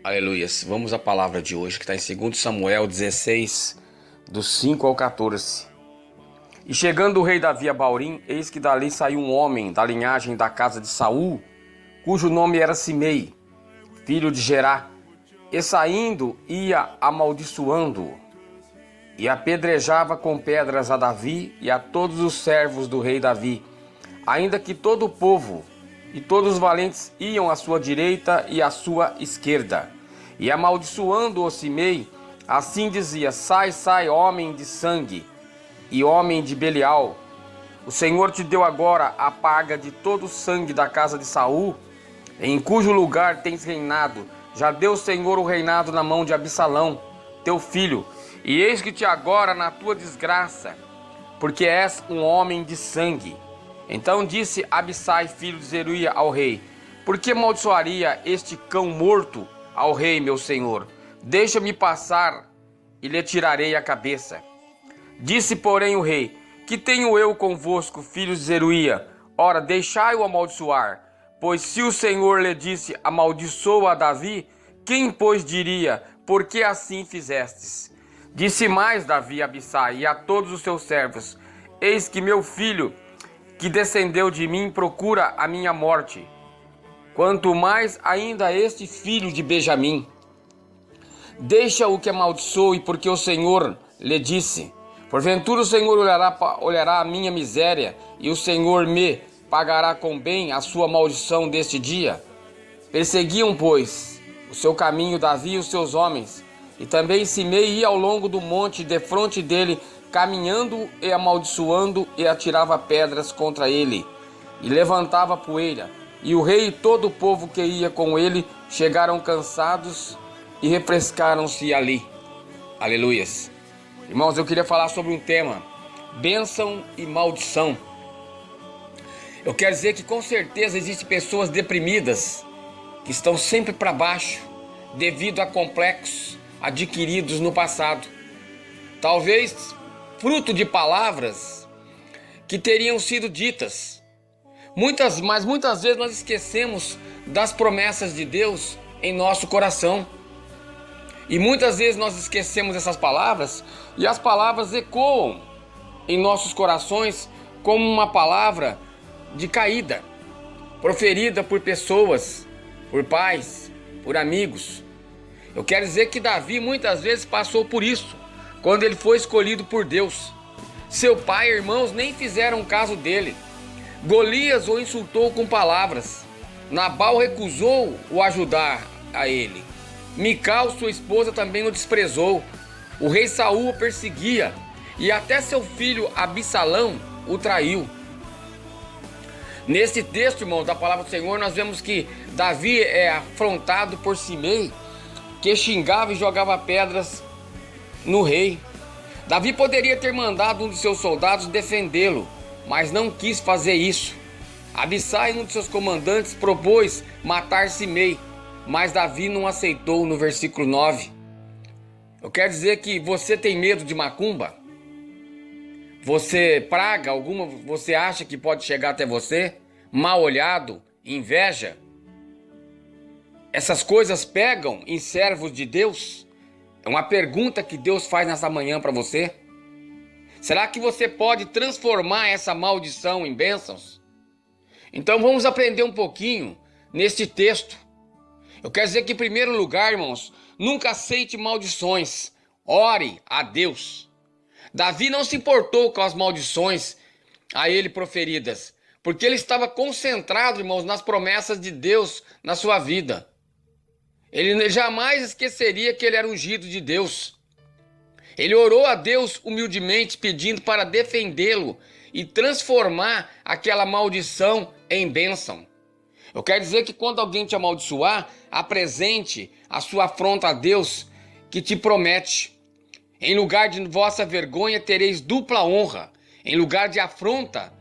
Aleluias. Vamos à palavra de hoje, que está em 2 Samuel 16, do 5 ao 14. E chegando o rei Davi a Baurim, eis que dali saiu um homem da linhagem da casa de Saul, cujo nome era Simei, filho de Gerá, e saindo ia amaldiçoando-o, e apedrejava com pedras a Davi e a todos os servos do rei Davi, ainda que todo o povo e todos os valentes iam à sua direita e à sua esquerda. E amaldiçoando-o Simei, assim dizia: Sai, sai, homem de sangue e homem de Belial. O Senhor te deu agora a paga de todo o sangue da casa de Saul, em cujo lugar tens reinado. Já deu o Senhor o reinado na mão de Absalão, teu filho, e eis que te agora na tua desgraça, porque és um homem de sangue. Então disse Abissai, filho de Zeruia, ao rei: Por que amaldiçoaria este cão morto ao rei, meu senhor? Deixa-me passar e lhe tirarei a cabeça. Disse, porém, o rei: Que tenho eu convosco, filhos de Zeruia? Ora, deixai-o amaldiçoar. Pois se o Senhor lhe disse: Amaldiçoa a Davi, quem, pois, diria: Por que assim fizestes? Disse mais Davi a Abissai e a todos os seus servos: Eis que meu filho, que descendeu de mim, procura a minha morte. Quanto mais ainda este filho de Benjamim. Deixa-o que amaldiçoe, porque o Senhor lhe disse: Porventura o Senhor olhará a minha miséria, e o Senhor me pagará com bem a sua maldição deste dia? Perseguiam, pois, o seu caminho Davi e os seus homens, e também Simei ia ao longo do monte defronte dele, caminhando e amaldiçoando, e atirava pedras contra ele, e levantava poeira. E o rei e todo o povo que ia com ele chegaram cansados e refrescaram-se ali. Aleluias. Irmãos, eu queria falar sobre um tema: bênção e maldição. Eu quero dizer que com certeza existem pessoas deprimidas, que estão sempre para baixo, devido a complexos adquiridos no passado. Talvez fruto de palavras que teriam sido ditas. Mas muitas vezes nós esquecemos das promessas de Deus em nosso coração. E muitas vezes nós esquecemos essas palavras, e as palavras ecoam em nossos corações como uma palavra de caída, proferida por pessoas, por pais, por amigos. Eu quero dizer que Davi muitas vezes passou por isso, quando ele foi escolhido por Deus. Seu pai e irmãos nem fizeram caso dele. Golias o insultou com palavras. Nabal recusou o ajudar a ele. Mical, sua esposa, também o desprezou. O rei Saul o perseguia, e até seu filho Absalão o traiu. Nesse texto, irmãos, da palavra do Senhor, nós vemos que Davi é afrontado por Simei, que xingava e jogava pedras no rei. Davi poderia ter mandado um de seus soldados defendê-lo, mas não quis fazer isso. Abissai, um de seus comandantes, propôs matar Simei, mas Davi não aceitou. No versículo 9. Eu quero dizer que você tem medo de macumba? Praga alguma você acha que pode chegar até você? Mal olhado, inveja? Essas coisas pegam em servos de Deus? É uma pergunta que Deus faz nessa manhã para você. Será que você pode transformar essa maldição em bênçãos? Então vamos aprender um pouquinho neste texto. Eu quero dizer que, em primeiro lugar, irmãos, nunca aceite maldições. Ore a Deus. Davi não se importou com as maldições a ele proferidas, porque ele estava concentrado, irmãos, nas promessas de Deus na sua vida. Ele jamais esqueceria que ele era ungido de Deus. Ele orou a Deus humildemente, pedindo para defendê-lo e transformar aquela maldição em bênção. Eu quero dizer que quando alguém te amaldiçoar, apresente a sua afronta a Deus, que te promete: em lugar de vossa vergonha tereis dupla honra, em lugar de afronta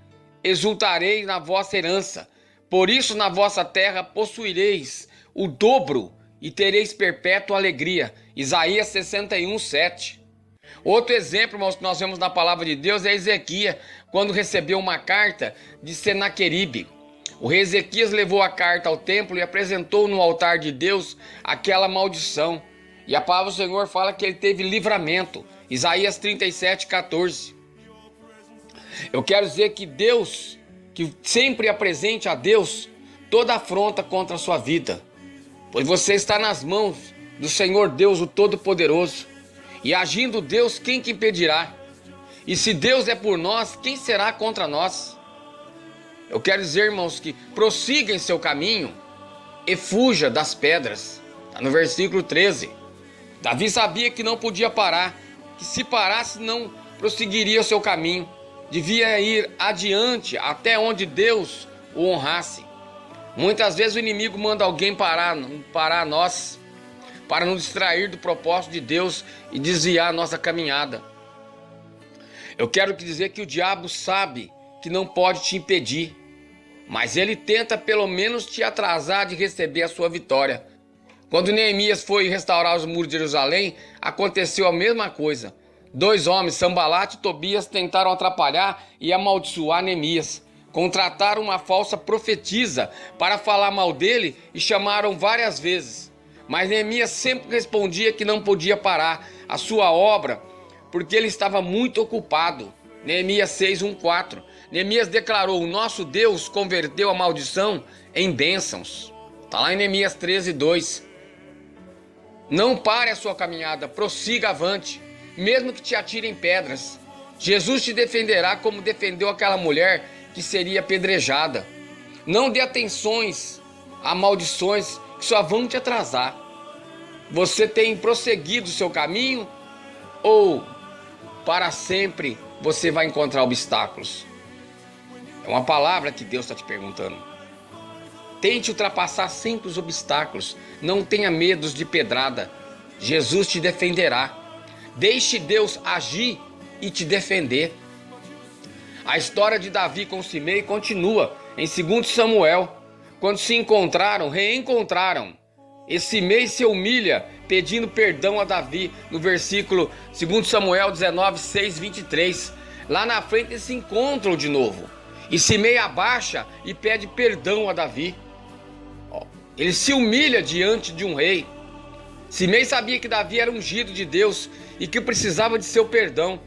exultarei na vossa herança. Por isso na vossa terra possuireis o dobro e tereis perpétua alegria. Isaías 61, 7. Outro exemplo, irmãos, que nós vemos na palavra de Deus é Ezequias, quando recebeu uma carta de Senaqueribe. O rei Ezequias levou a carta ao templo e apresentou no altar de Deus aquela maldição. E a palavra do Senhor fala que ele teve livramento. Isaías 37:14. Eu quero dizer que Deus, que sempre apresente a Deus toda afronta contra a sua vida, pois você está nas mãos do Senhor Deus, o Todo-Poderoso. E agindo Deus, quem que impedirá? E se Deus é por nós, quem será contra nós? Eu quero dizer, irmãos, que prossiga em seu caminho e fuja das pedras. Está no versículo 13. Davi sabia que não podia parar, que se parasse não prosseguiria o seu caminho. Devia ir adiante até onde Deus o honrasse. Muitas vezes o inimigo manda alguém parar nós, para nos distrair do propósito de Deus e desviar a nossa caminhada. Eu quero dizer que o diabo sabe que não pode te impedir, mas ele tenta pelo menos te atrasar de receber a sua vitória. Quando Neemias foi restaurar os muros de Jerusalém, aconteceu a mesma coisa. 2 homens, Sanbalate e Tobias, tentaram atrapalhar e amaldiçoar Neemias. Contrataram uma falsa profetisa para falar mal dele e chamaram várias vezes. Mas Neemias sempre respondia que não podia parar a sua obra porque ele estava muito ocupado. Neemias 6:1-4. Neemias declarou: o nosso Deus converteu a maldição em bênçãos. Está lá em Neemias 13:2. Não pare a sua caminhada, prossiga avante, mesmo que te atirem pedras. Jesus te defenderá como defendeu aquela mulher que seria apedrejada. Não dê atenções a maldições que só vão te atrasar. Você tem prosseguido o seu caminho ou para sempre você vai encontrar obstáculos? É uma palavra que Deus está te perguntando. Tente ultrapassar sempre os obstáculos. Não tenha medos de pedrada. Jesus te defenderá. Deixe Deus agir e te defender. A história de Davi com Simei continua em 2 Samuel. Quando se reencontraram, e Simei se humilha pedindo perdão a Davi, no versículo 2 Samuel 19:6-23. Lá na frente eles se encontram de novo. E Simei abaixa e pede perdão a Davi. Ele se humilha diante de um rei. Simei sabia que Davi era ungido de Deus e que precisava de seu perdão,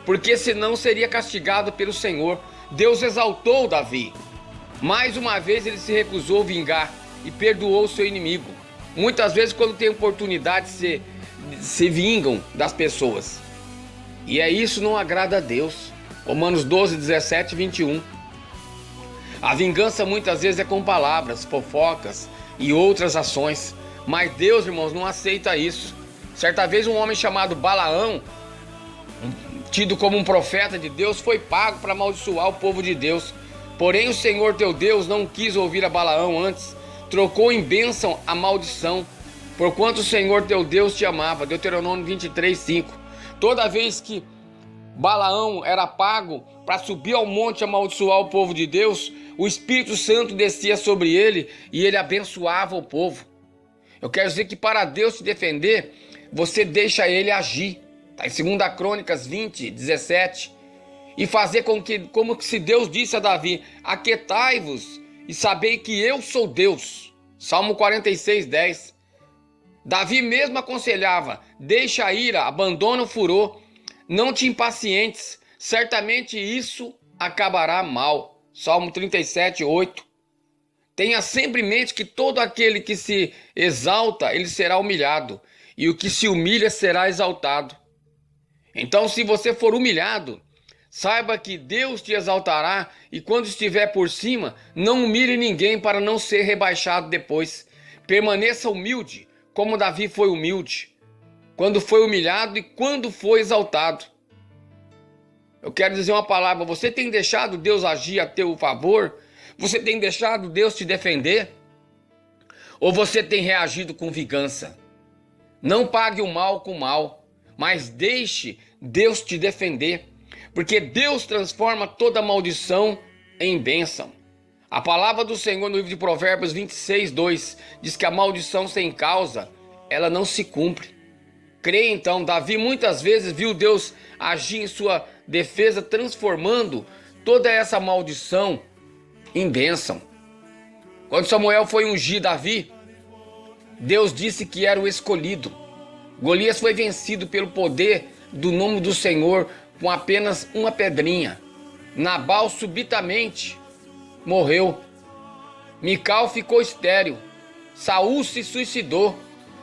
porque senão seria castigado pelo Senhor. Deus exaltou Davi. Mais uma vez ele se recusou a vingar e perdoou seu inimigo. Muitas vezes, quando tem oportunidade, se vingam das pessoas. E isso não agrada a Deus. Romanos 12:17-21. A vingança muitas vezes é com palavras, fofocas e outras ações. Mas Deus, irmãos, não aceita isso. Certa vez um homem chamado Balaão, tido como um profeta de Deus, foi pago para amaldiçoar o povo de Deus. Porém o Senhor teu Deus não quis ouvir a Balaão, antes trocou em bênção a maldição, porquanto o Senhor teu Deus te amava. Deuteronômio 23:5. Toda vez que Balaão era pago para subir ao monte e amaldiçoar o povo de Deus, o Espírito Santo descia sobre ele e ele abençoava o povo. Eu quero dizer que para Deus te defender, você deixa ele agir. Está em 2 Crônicas 20:17. E fazer como se Deus disse a Davi: aquietai-vos e sabei que eu sou Deus. Salmo 46:10. Davi mesmo aconselhava: deixa a ira, abandona o furor, não te impacientes, certamente isso acabará mal. Salmo 37:8. Tenha sempre em mente que todo aquele que se exalta, ele será humilhado, e o que se humilha será exaltado. Então, se você for humilhado, saiba que Deus te exaltará, e quando estiver por cima, não humilhe ninguém para não ser rebaixado depois. Permaneça humilde, como Davi foi humilde, quando foi humilhado e quando foi exaltado. Eu quero dizer uma palavra: você tem deixado Deus agir a teu favor? Você tem deixado Deus te defender? Ou você tem reagido com vingança? Não pague o mal com o mal, mas deixe Deus te defender, porque Deus transforma toda maldição em bênção. A palavra do Senhor no livro de Provérbios 26:2 diz que a maldição sem causa, ela não se cumpre. Creia então, Davi muitas vezes viu Deus agir em sua defesa, transformando toda essa maldição em bênção. Quando Samuel foi ungir Davi, Deus disse que era o escolhido. Golias foi vencido pelo poder do nome do Senhor com apenas uma pedrinha. Nabal subitamente morreu. Mical ficou estéril. Saul se suicidou.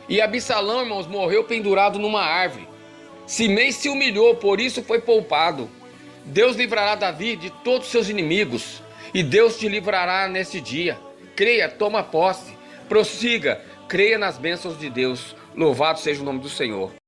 E Absalão, irmãos, morreu pendurado numa árvore. Simei se humilhou, por isso foi poupado. Deus livrará Davi de todos os seus inimigos. E Deus te livrará nesse dia. Creia, toma posse, prossiga, creia nas bênçãos de Deus. Louvado seja o nome do Senhor.